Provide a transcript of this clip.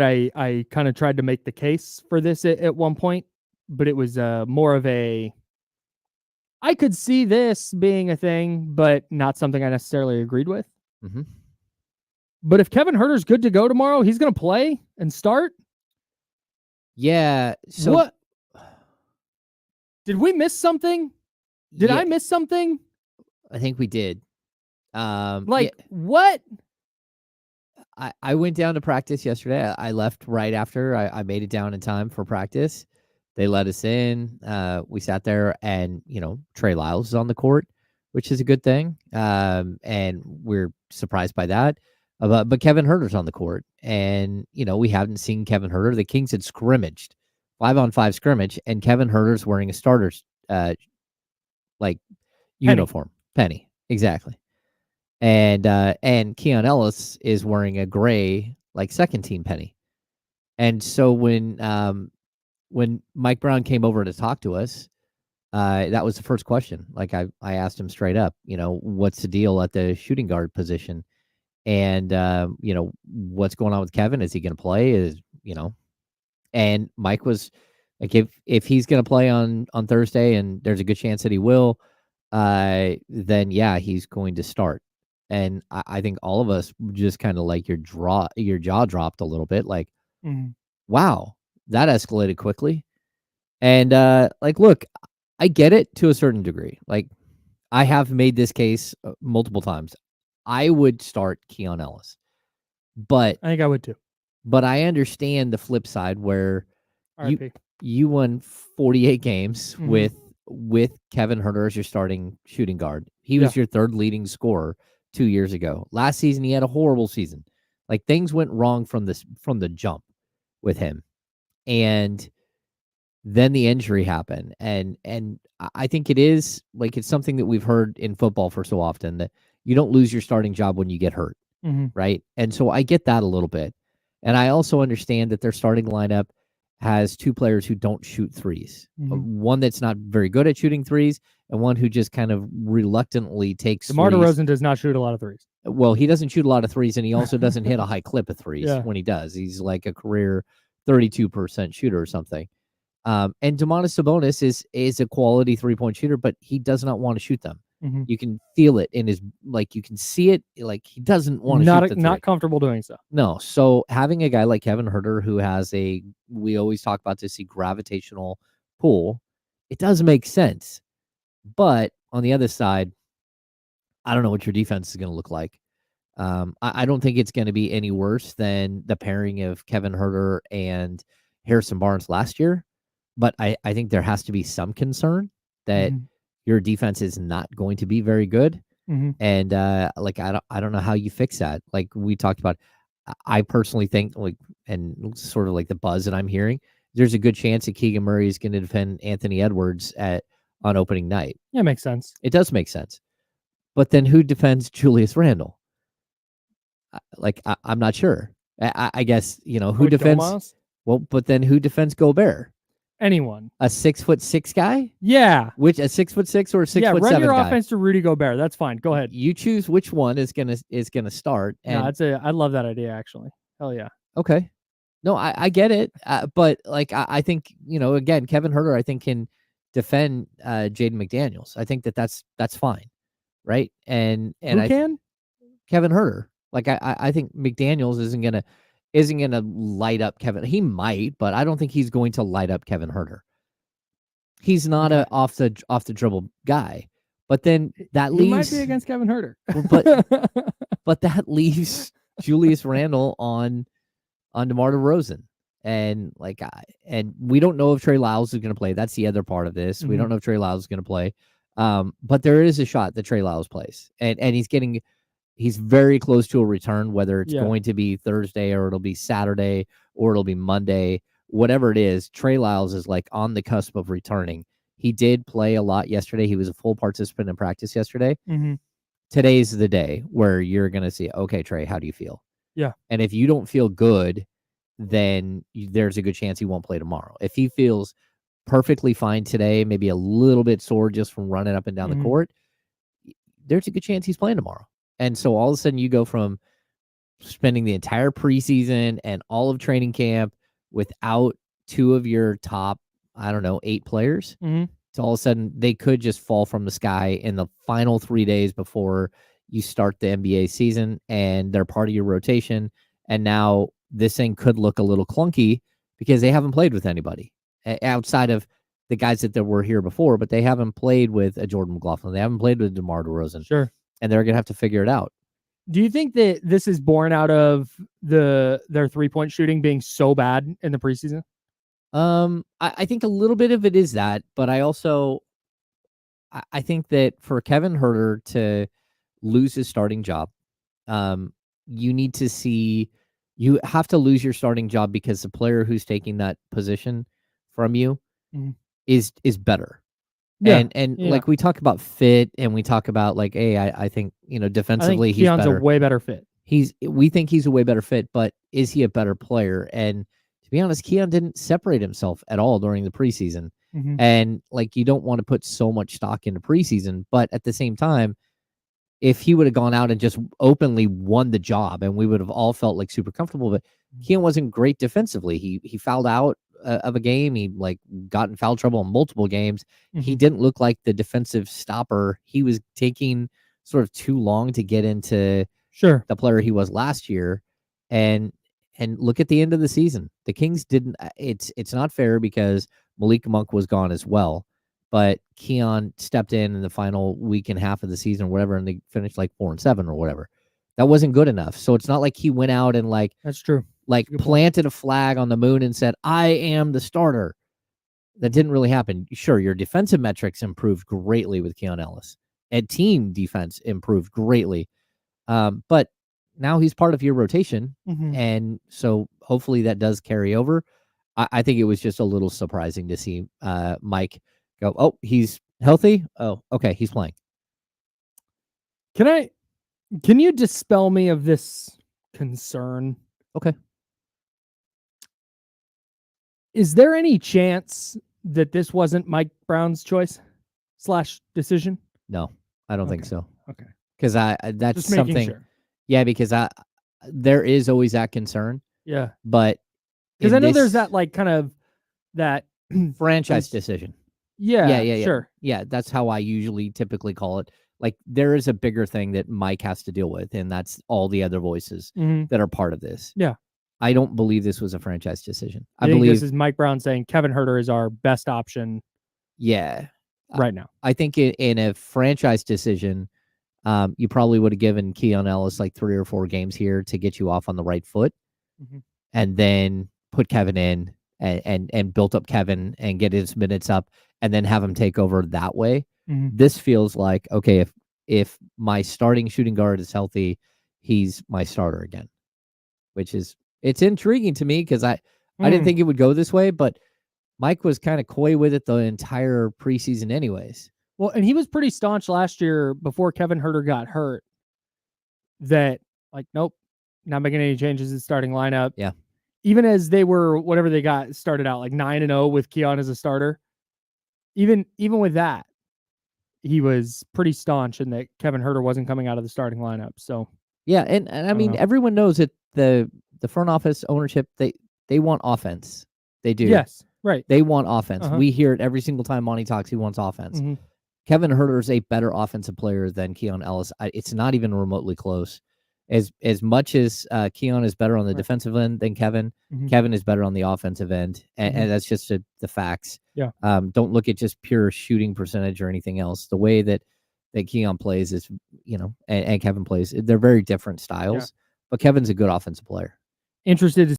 I kind of tried to make the case for this at one point, but it was more of a, I could see this being a thing, but not something I necessarily agreed with. Mm-hmm. But if Kevin Huerter's good to go tomorrow, he's going to play and start. Yeah. So what? Did we miss something? Did I miss something? I think we did. What? I went down to practice yesterday. I left right after. I made it down in time for practice. They let us in. We sat there, and Trey Lyles is on the court, which is a good thing. And we're surprised by that. But Kevin Huerter's on the court, and we haven't seen Kevin Huerter. The Kings had scrimmaged, 5-on-5 scrimmage, and Kevin Huerter's wearing a starter's uniform, penny, exactly. And Keon Ellis is wearing a gray second team penny. And so when Mike Brown came over to talk to us, that was the first question. I asked him straight up, what's the deal at the shooting guard position? And what's going on with Kevin? Is he going to play? And Mike was like, if he's going to play on Thursday, and there's a good chance that he will, then yeah, he's going to start. And I think all of us just kind of your jaw dropped a little bit. Wow, that escalated quickly. And look, I get it to a certain degree. I have made this case multiple times. I would start Keon Ellis, but I think I would too. But I understand the flip side where you won 48 games with Kevin Huerter as your starting shooting guard. He was your third leading scorer 2 years ago. Last season, he had a horrible season. Things went wrong from the jump with him. And then the injury happened. And I think it's something that we've heard in football for so often, that you don't lose your starting job when you get hurt. Right. And so I get that a little bit. And I also understand that their starting lineup has two players who don't shoot threes. One that's not very good at shooting threes, and one who just kind of reluctantly takes DeMar DeRozan does not shoot a lot of threes. Well, he doesn't shoot a lot of threes, and he also doesn't hit a high clip of threes when he does. He's like a career 32% shooter or something. And Domantas Sabonis is a quality three-point shooter, but he does not want to shoot them. You can feel it in his, you can see it, he doesn't want to shoot the three. Not comfortable doing so. No. So having a guy like Kevin Huerter, who has we always talk about this, gravitational pull, it does make sense. But on the other side, I don't know what your defense is going to look like. I don't think it's going to be any worse than the pairing of Kevin Huerter and Harrison Barnes last year. But I think there has to be some concern that your defense is not going to be very good. And I don't know how you fix that. Like we talked about, I personally think and sort of the buzz that I'm hearing, there's a good chance that Keegan Murray is going to defend Anthony Edwards on opening night. Yeah, makes sense. It does make sense. But then who defends Julius Randle? I'm not sure. I guess, who defends? Domas? Well, but then who defends Gobert? Anyone. A 6'6" guy? Yeah. Which a 6'6" or a 6'7" guy? Yeah, run your offense to Rudy Gobert. That's fine. Go ahead. You choose which one is gonna start. And I love that idea actually. Hell yeah. Okay. No, I get it. But I think, again, Kevin Huerter, I think, can defend Jaden McDaniels. I think that's fine. Right. And who can? Kevin Huerter. I think McDaniels isn't gonna light up Kevin. He might, but I don't think he's going to light up Kevin Huerter. He's not a off the dribble guy. But then that leaves. He might be against Kevin Huerter. but that leaves Julius Randle on DeMar DeRozan. And and we don't know if Trey Lyles is going to play. That's the other part of this. We don't know if Trey Lyles is going to play. But there is a shot that Trey Lyles plays, and he's very close to a return, whether it's going to be Thursday or it'll be Saturday or it'll be Monday, whatever it is. Trey Lyles is on the cusp of returning. He did play a lot yesterday. He was a full participant in practice yesterday. Today's the day where you're going to see, okay, Trey, how do you feel? Yeah. And if you don't feel good, then there's a good chance he won't play tomorrow. If he feels perfectly fine today, maybe a little bit sore just from running up and down the court, there's a good chance he's playing tomorrow. And so all of a sudden you go from spending the entire preseason and all of training camp without two of your top, I don't know, 8 players. So all of a sudden they could just fall from the sky in the final 3 days before you start the NBA season, and they're part of your rotation. And now this thing could look a little clunky because they haven't played with anybody outside of the guys that were here before, but they haven't played with a Jordan McLaughlin. They haven't played with DeMar DeRozan. Sure. And they're going to have to figure it out. Do you think that this is born out of their 3-point shooting being so bad in the preseason? I think a little bit of it is that, but I also I think that for Kevin Huerter to lose his starting job, you need to see you have to lose your starting job because the player who's taking that position from you is better. Yeah, and like we talk about fit, and we talk about like, hey, I think defensively he's Keon's better. a way better fit. We think he's a way better fit, but is he a better player? And to be honest, Keon didn't separate himself at all during the preseason. And like, you don't want to put so much stock into preseason, but at the same time, if he would have gone out and just openly won the job, and we would have all felt like super comfortable, but Keon wasn't great defensively. He fouled out of a game. He like got in foul trouble in multiple games. He didn't look like the defensive stopper. He was taking sort of too long to get into the player he was last year. And look at the end of the season. The Kings didn't. It's not fair because Malik Monk was gone as well, but Keon stepped in the final week and a half of the season or whatever, and they finished like 4-7 or whatever. That wasn't good enough. So it's not like he went out and like, that's true, like planted a flag on the moon and said, I am the starter. That didn't really happen. Sure, your defensive metrics improved greatly with Keon Ellis, and team defense improved greatly. But now he's part of your rotation, and so hopefully that does carry over. I think it was just a little surprising to see Mike go, oh, he's healthy? Oh, okay, he's playing. Can you dispel me of this concern? Okay. Is there any chance that this wasn't Mike Brown's choice / decision? No, I don't think so. Okay. Because that's just making something. Sure. Yeah, because there is always that concern. Yeah. But because I know there's that like kind of that franchise decision. Yeah. Sure. Yeah, that's how I usually typically call it. Like, there is a bigger thing that Mike has to deal with, and that's all the other voices that are part of this. Yeah. I don't believe this was a franchise decision. I believe this is Mike Brown saying Kevin Huerter is our best option. Yeah. Right now. I think in a franchise decision, you probably would have given Keon Ellis like 3 or 4 games here to get you off on the right foot, and then put Kevin in and built up Kevin and get his minutes up, and then have him take over that way. This feels like, okay, if my starting shooting guard is healthy, he's my starter again, which is, it's intriguing to me because I didn't think it would go this way, but Mike was kind of coy with it the entire preseason anyways. Well, and he was pretty staunch last year before Kevin Huerter got hurt that like, nope, not making any changes in the starting lineup. Yeah. Even as they were, whatever they got started out like 9-0 with Keon as a starter. Even with that, he was pretty staunch in that Kevin Huerter wasn't coming out of the starting lineup. So yeah, and I mean, everyone knows that the front office ownership, they want offense. They do. Yes, right. They want offense. We hear it every single time Monty talks. He wants offense. Kevin Huerter is a better offensive player than Keon Ellis. It's not even remotely close. As much as Keon is better on the defensive end than Kevin, Kevin is better on the offensive end, and that's just the facts. Yeah. Don't look at just pure shooting percentage or anything else. The way that Keon plays is, and Kevin plays, they're very different styles. But Kevin's a good offensive player. Interested to